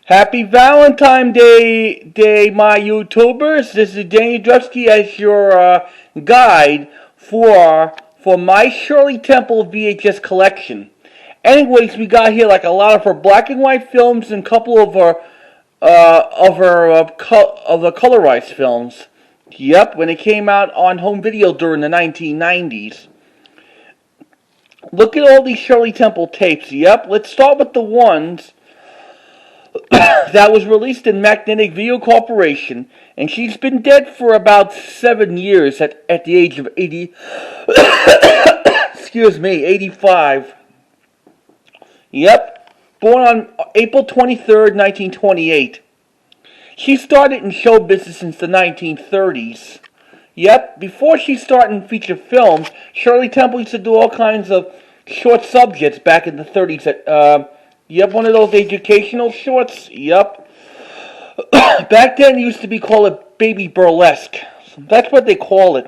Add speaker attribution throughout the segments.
Speaker 1: Happy Valentine's Day, my YouTubers. This is Danny Drusky as your guide for my Shirley Temple VHS collection. Anyways, we got here like a lot of her black and white films and a couple of the colorized films. Yep, when it came out on home video during the 1990s. Look at all these Shirley Temple tapes. Yep, let's start with the ones that was released in Magnetic Video Corporation, and she's been dead for about 7 years at the age of 80. Excuse me, 85. Yep, born on April 23rd, 1928. She started in show business since the 1930s. Yep, before she started in feature films, Shirley Temple used to do all kinds of short subjects back in the 30s. Yep, one of those educational shorts. Yep. Back then, it used to be called baby burlesque. So that's what they call it.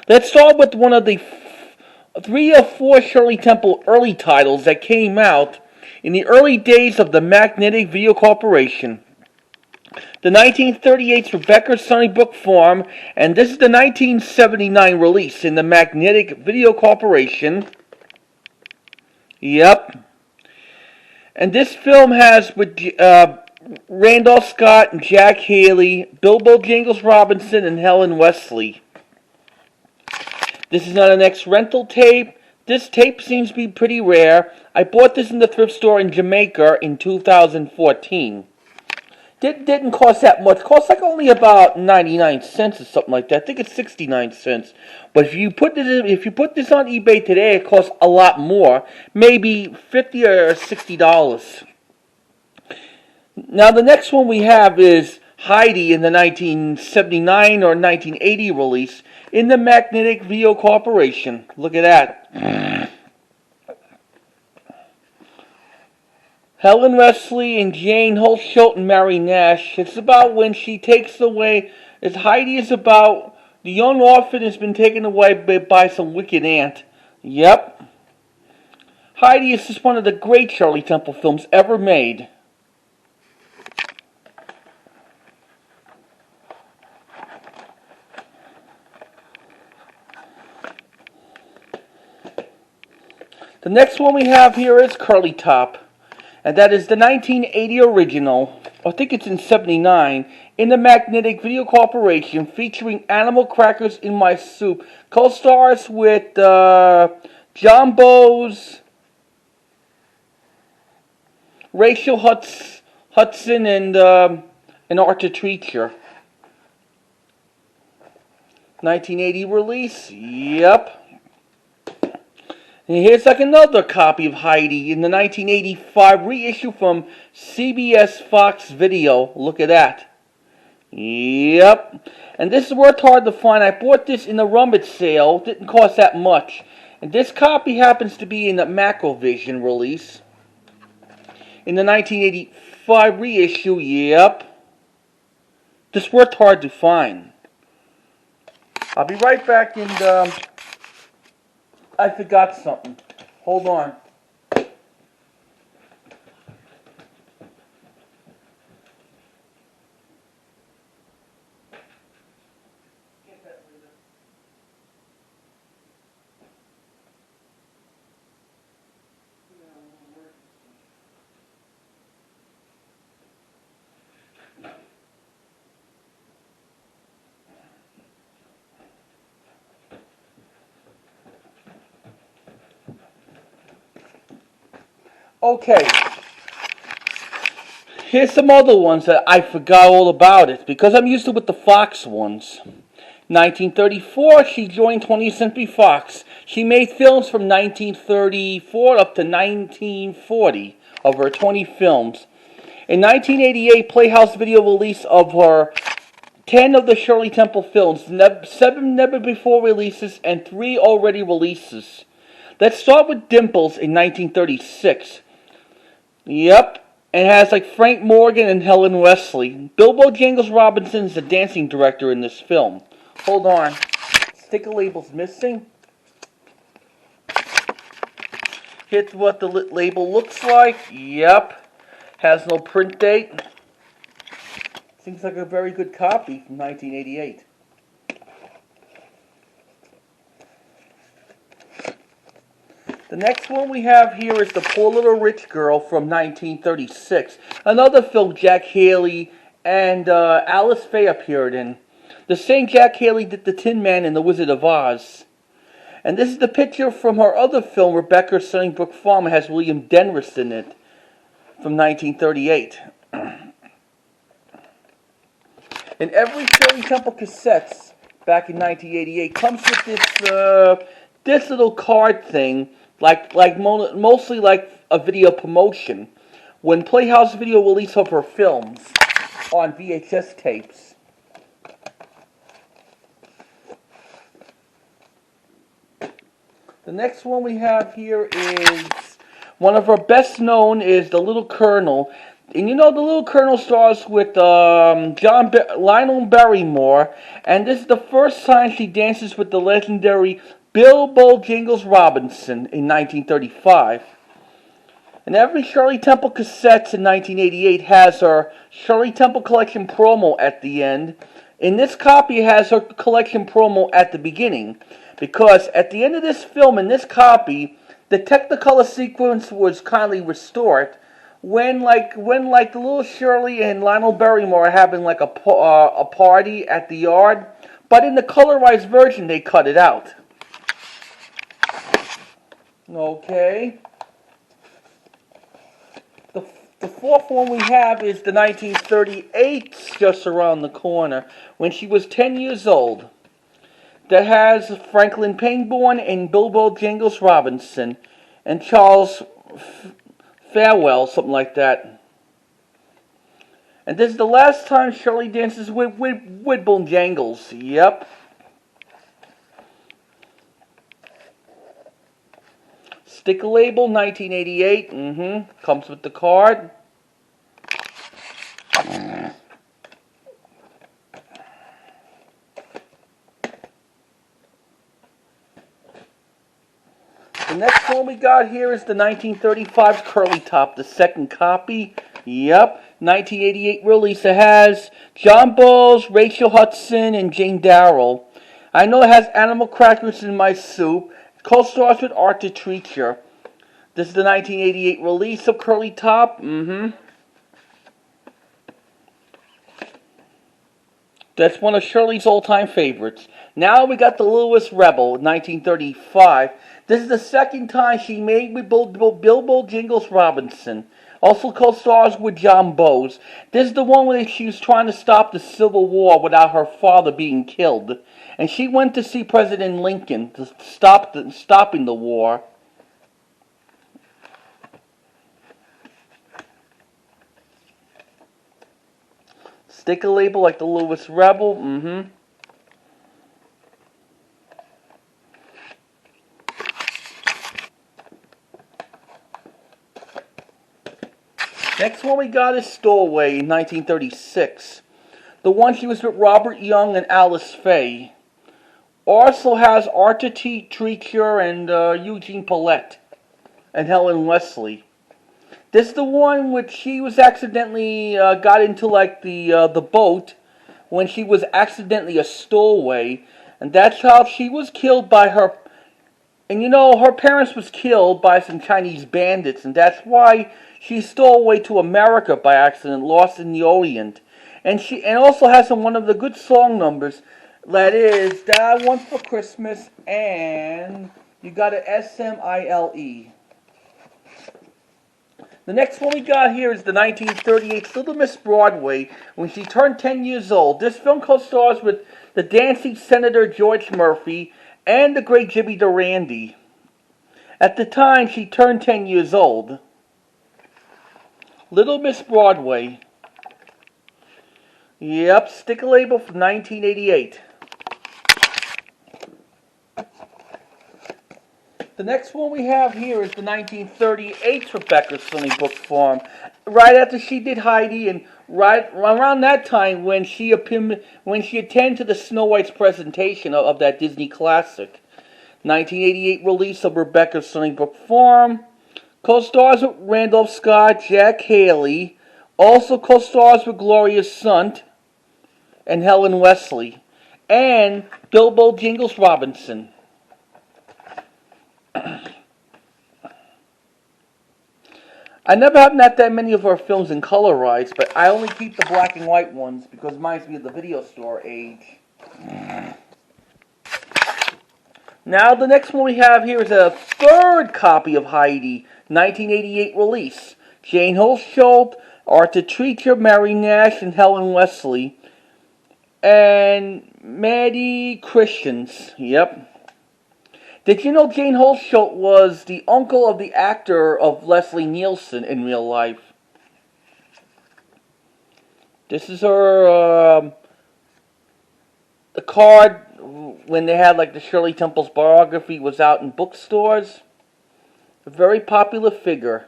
Speaker 1: Let's start with one of the 3 or 4 Shirley Temple early titles that came out in the early days of the Magnetic Video Corporation. The 1938's Rebecca Sunnybrook Farm, and this is the 1979 release in the Magnetic Video Corporation. Yep. And this film has with Randolph Scott and Jack Haley, Bilbo Jingles Robinson, and Helen Wesley. This is not an ex-rental tape. This tape seems to be pretty rare. I bought this in the thrift store in Jamaica in 2014. Didn't cost that much. It cost like only about 99 cents or something like that. I think it's 69 cents. But if you put this on eBay today, it costs a lot more. Maybe $50 or $60. Now the next one we have is Heidi in the 1979 or 1980 release in the Magnetic Video Corporation. Look at that. Helen Wesley and Jane Holtschult and Mary Nash. It's about when she takes away. Heidi is about the young orphan has been taken away by some wicked aunt. Yep. Heidi is just one of the great Shirley Temple films ever made. The next one we have here is Curly Top. And that is the 1980 original, I think it's in 79, in the Magnetic Video Corporation, featuring Animal Crackers in My Soup. Co-stars with John Bowes, Rachel Hudson, and Arthur Treacher. 1980 release, yep. And here's like another copy of Heidi in the 1985 reissue from CBS Fox Video. Look at that. Yep. And this is worth hard to find. I bought this in the rummage sale. Didn't cost that much. And this copy happens to be in the Macrovision release. In the 1985 reissue. Yep. This worked hard to find. I'll be right back and I forgot something. Hold on. Okay, here's some other ones that I forgot all about it because I'm used to with the Fox ones. 1934, she joined 20th Century Fox. She made films from 1934 up to 1940 of her 20 films. In 1988, Playhouse Video release of her 10 of the Shirley Temple films, 7 never before releases and 3 already releases. Let's start with Dimples in 1936. Yep, and it has like Frank Morgan and Helen Wesley. Bilbo Jingles Robinson is the dancing director in this film. Hold on. Sticker label's missing. Here's what the label looks like. Yep. Has no print date. Seems like a very good copy from 1988. The next one we have here is The Poor Little Rich Girl from 1936. Another film Jack Haley and Alice Faye appeared in. The same Jack Haley did The Tin Man and The Wizard of Oz. And this is the picture from her other film, Rebecca Sunnybrook Farm. It has William Denris in it from 1938. And every Shirley Temple cassettes back in 1988 comes with this little card thing, mostly like a video promotion, when Playhouse Video released of her films on VHS tapes. The next one we have here is one of her best known is The Little Colonel. And you know, The Little Colonel stars with Lionel Barrymore, and this is the first time she dances with the legendary Bilbo Jingles Robinson in 1935. And every Shirley Temple cassette in 1988 has her Shirley Temple Collection promo at the end. In this copy, it has her collection promo at the beginning, because at the end of this film, in this copy, the Technicolor sequence was kindly restored. When the little Shirley and Lionel Barrymore are having like a party at the yard, but in the colorized version they cut it out. Okay. The fourth one we have is the 1938, just around the corner, when she was 10 years old. That has Franklin Pangborn and Bilbo Jingles Robinson and Charles Farewell, something like that. And this is the last time Shirley dances with Bojangles. Yep. Sticker label, 1988. Comes with the card. The next one we got here is the 1935 Curly Top, the second copy. Yep, 1988 release. It has John Bowles, Rachel Hudson, and Jane Darrell. I know it has Animal Crackers in My Soup. Co-stars with Arthur Treacher. This is the 1988 release of Curly Top. That's one of Shirley's all-time favorites. Now we got the Lewis Rebel, 1935. This is the second time she made with Bilbo Jingles Robinson. Also co-stars with John Bowes. This is the one where she was trying to stop the Civil War without her father being killed. And she went to see President Lincoln to stopping the war. Sticker label like the Lewis Rebel. Next one we got is Stowaway in 1936. The one she was with Robert Young and Alice Faye. Also has Arthur Treacher and Eugene Paulette and Helen Wesley. This is the one which she was accidentally got into like the boat when she was accidentally a stowaway, and that's how she was killed by her. And you know, her parents was killed by some Chinese bandits, and that's why she stole away to America by accident, lost in the Orient. And she also has one of the good song numbers. That is That I Want for Christmas and You Got a Smile. The next one we got here is the 1938 Little Miss Broadway when she turned 10 years old. This film co-stars with the dancing Senator George Murphy and the great Jimmy Durante. At the time, she turned 10 years old. Little Miss Broadway. Yep, sticker label from 1988. The next one we have here is the 1938 Rebecca Sunnybrook Farm. Right after she did Heidi, and right around that time when she attended to the Snow White's presentation of that Disney classic. 1988 release of Rebecca Sunnybrook Farm. Co-stars with Randolph Scott, Jack Haley. Also co-stars with Gloria Sunt and Helen Wesley. And Bilbo Jingles Robinson. I never have not that many of her films in color rights, but I only keep the black and white ones because it reminds me of the video store age. Now the next one we have here is a third copy of Heidi, 1988 release. Jane Holsholt, Arthur Treacher, Mary Nash, and Helen Wesley. And Maddie Christians. Yep. Did you know Jane Holsholt was the uncle of the actor of Leslie Nielsen in real life? This is her the card when they had like the Shirley Temple's biography was out in bookstores. A very popular figure.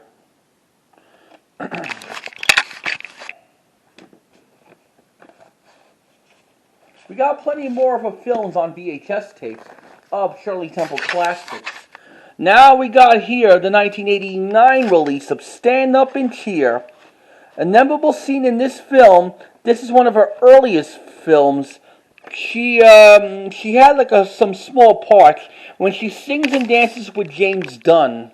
Speaker 1: We got plenty more of her films on VHS tapes of Shirley Temple classics. Now we got here the 1989 release of Stand Up and Cheer. A memorable scene in this film. This is one of her earliest films. She had like some small parts when she sings and dances with James Dunn,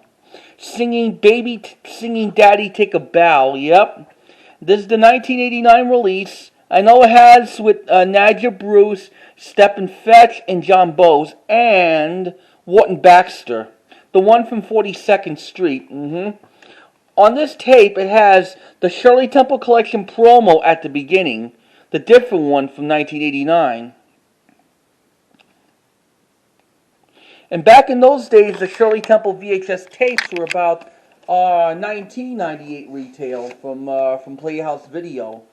Speaker 1: singing Daddy Take a Bow. Yep, this is the 1989 release. I know it has with Nadja Bruce, Stephen Fetch, and John Bowes, and Wharton Baxter, the one from 42nd Street. On this tape, it has the Shirley Temple Collection promo at the beginning, the different one from 1989. And back in those days, the Shirley Temple VHS tapes were about $19.98 retail from Playhouse Video.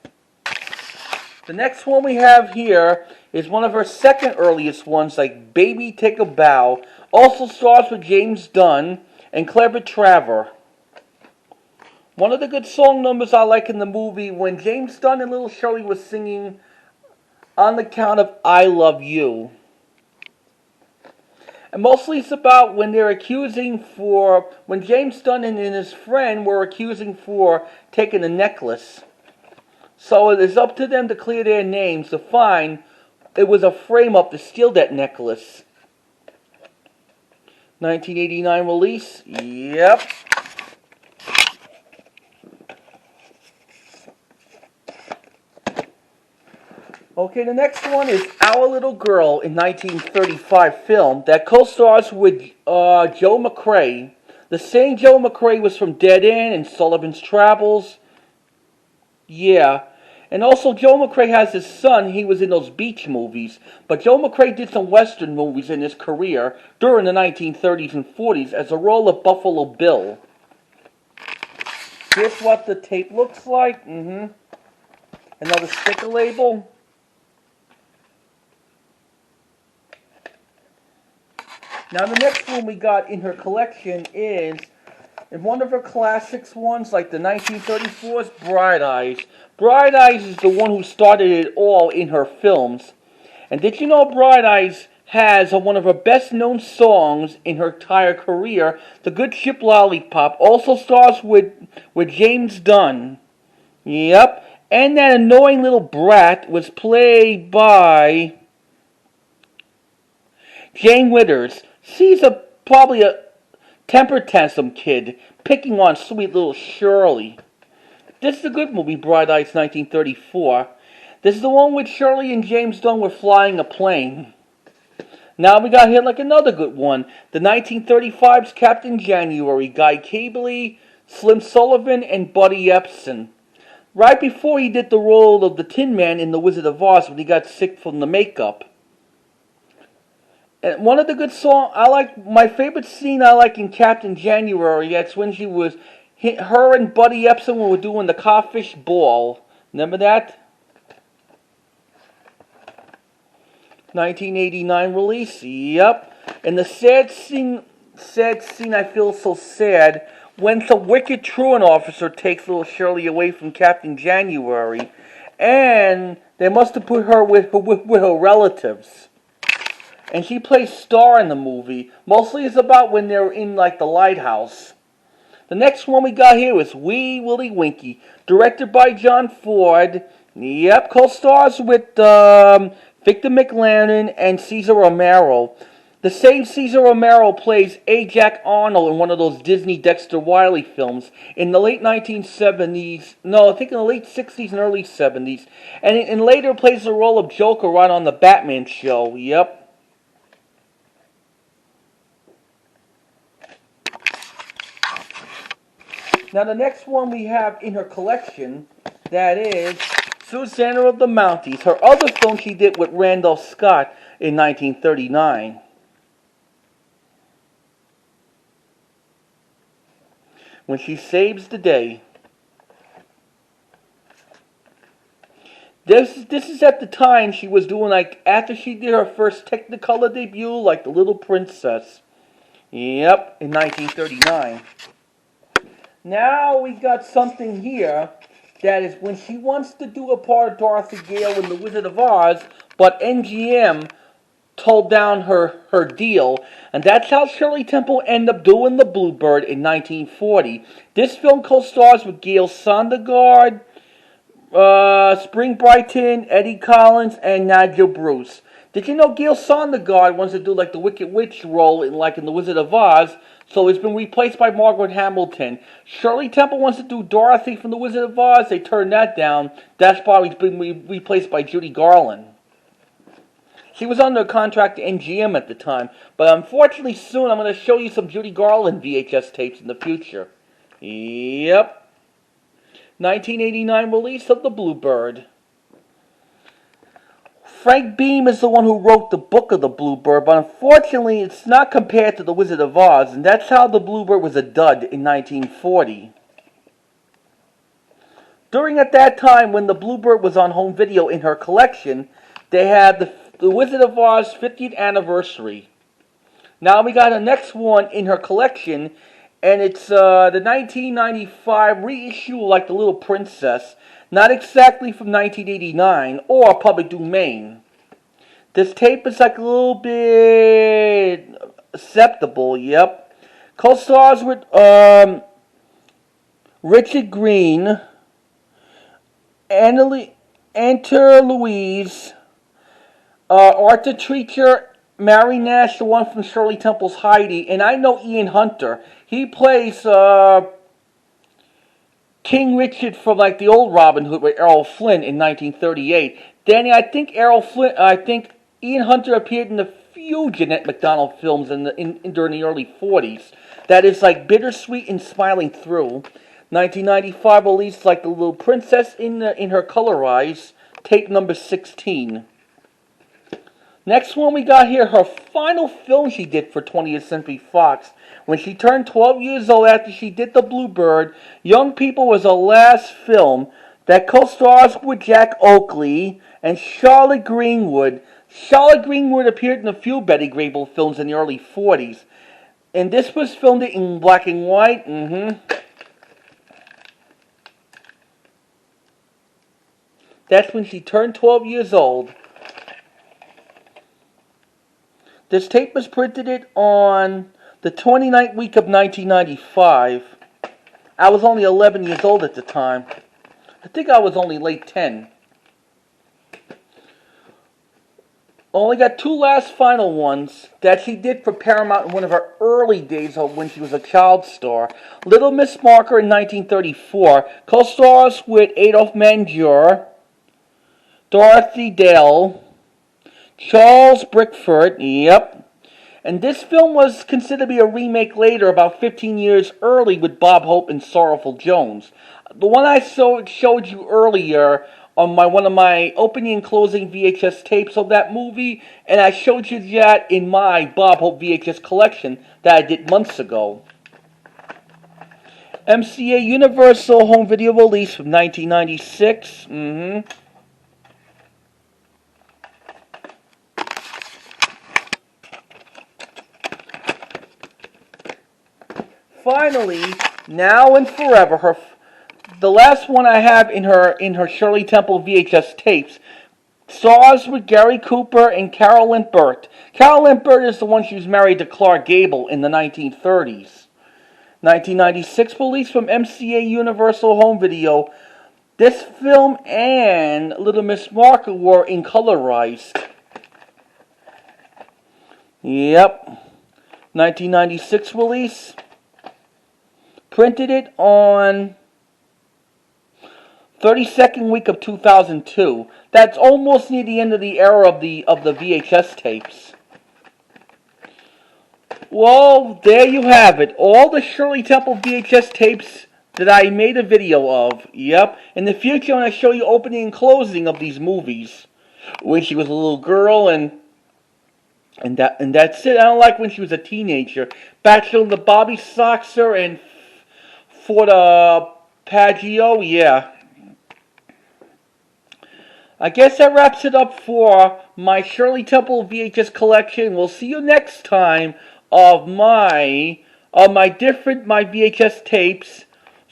Speaker 1: The next one we have here is one of her second earliest ones, like Baby Take a Bow. Also stars with James Dunn and Clever Traver. One of the good song numbers I like in the movie when James Dunn and Little Shirley was singing On the Count of I Love You. And mostly it's about when they're when James Dunn and his friend were accusing for taking a necklace. So it is up to them to clear their names to find it was a frame-up to steal that necklace. 1989 release. Yep. Okay, the next one is Our Little Girl in 1935 film that co-stars with Joe McCrea. The same Joe McCrea was from Dead End and Sullivan's Travels. Yeah. And also, Joe McCrea has his son. He was in those beach movies. But Joe McCrea did some Western movies in his career during the 1930s and 40s as a role of Buffalo Bill. Here's what the tape looks like. Another sticker label. Now, the next one we got in her collection is in one of her classics ones, like the 1934's Bright Eyes. Bright Eyes is the one who started it all in her films. And did you know Bright Eyes has one of her best-known songs in her entire career, The Good Ship Lollipop, also stars with James Dunn. Yep. And that annoying little brat was played by Jane Withers. She's probably a temper tantrum kid picking on sweet little Shirley. This is a good movie, Bright Eyes, 1934. This is the one with Shirley and James Dunn were flying a plane. Now we got here like another good one. The 1935's Captain January, Guy Cable, Slim Sullivan, and Buddy Epson. Right before he did the role of the Tin Man in The Wizard of Oz when he got sick from the makeup. And one of the good songs, my favorite scene I like in Captain January, that's when her and Buddy Epson were doing the Codfish Ball. Remember that? 1989 release, yep. And the sad scene I feel so sad, when some wicked truant officer takes little Shirley away from Captain January, and they must have put her with her relatives. And she plays star in the movie. Mostly it's about when they're in like the lighthouse. The next one we got here is Wee Willie Winkie, directed by John Ford. Yep, co-stars with Victor McLaren and Cesar Romero. The same Cesar Romero plays A. Jack Arnold in one of those Disney Dexter Wiley films in the late 1970s. No, I think in the late 60s and early 70s. And later plays the role of Joker right on the Batman show. Yep. Now the next one we have in her collection, that is Susanna of the Mounties, her other film she did with Randolph Scott in 1939. When she saves the day. This is at the time she was doing, like, after she did her first Technicolor debut, like The Little Princess. Yep, in 1939. Now we got something here that is when she wants to do a part of Dorothy Gale in The Wizard of Oz, but MGM told down her deal, and that's how Shirley Temple ended up doing The Bluebird in 1940. This film co-stars with Gail Sondergaard, Spring Brighton, Eddie Collins, and Nigel Bruce. Did you know Gail Sondergaard wants to do like the Wicked Witch role in The Wizard of Oz? So it's been replaced by Margaret Hamilton. Shirley Temple wants to do Dorothy from The Wizard of Oz. They turned that down. That's why he's been replaced by Judy Garland. She was under contract to MGM at the time. But unfortunately soon I'm going to show you some Judy Garland VHS tapes in the future. Yep. 1989 release of The Bluebird. Frank Beam is the one who wrote the book of The Bluebird, but unfortunately it's not compared to The Wizard of Oz, and that's how The Bluebird was a dud in 1940. During at that time when The Bluebird was on home video in her collection, they had the Wizard of Oz 50th anniversary. Now we got the next one in her collection, and it's the 1995 reissue like The Little Princess. Not exactly from 1989 or public domain. This tape is like a little bit acceptable, yep. Co-stars with Richard Green, Enter Louise, Arthur Treacher, Mary Nash, the one from Shirley Temple's Heidi, and I know Ian Hunter. He plays King Richard from like the old Robin Hood with Errol Flynn in 1938. Danny, I think Ian Hunter appeared in a few Jeanette MacDonald films during the early 40s. That is like Bittersweet and Smiling Through. 1995 released like The Little Princess in her color eyes, tape number 16. Next one we got here, her final film she did for 20th Century Fox. When she turned 12 years old after she did The Bluebird, Young People was her last film that co-stars with Jack Oakley and Charlotte Greenwood. Charlotte Greenwood appeared in a few Betty Grable films in the early 40s. And this was filmed in black and white. That's when she turned 12 years old. This tape was printed on the 29th week of 1995. I was only 11 years old at the time. I think I was only late 10. Only got two last final ones that she did for Paramount in one of her early days of when she was a child star. Little Miss Marker in 1934. Co-stars with Adolphe Manjur, Dorothy Dale, Charles Bickford, yep. And this film was considered to be a remake later, about 15 years early, with Bob Hope and Sorrowful Jones. The one I showed you earlier on one of my opening and closing VHS tapes of that movie, and I showed you that in my Bob Hope VHS collection that I did months ago. MCA Universal home video release from 1996. Finally, now and forever, the last one I have in her Shirley Temple VHS tapes, stars with Gary Cooper and Carolyn Burt. Carolyn Burt is the one she was married to Clark Gable in the 1930s. 1996 release from MCA Universal Home Video. This film and Little Miss Marker were in colorized. Yep. 1996 release. Printed it on 32nd week of 2002. That's almost near the end of the era of the VHS tapes. Well, there you have it. All the Shirley Temple VHS tapes that I made a video of. Yep. In the future, I'm going to show you opening and closing of these movies. When she was a little girl and that's it. I don't like when she was a teenager. Bachelor of the Bobby Soxer and Fort Paggio. Yeah. I guess that wraps it up for my Shirley Temple VHS collection. We'll see you next time of my VHS tapes.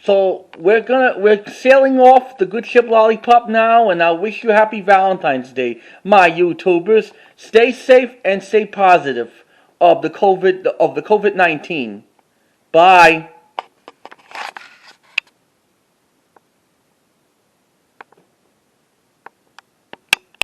Speaker 1: So we're sailing off the good ship Lollipop now, and I wish you happy Valentine's Day, my YouTubers. Stay safe and stay positive of the COVID-19. Bye.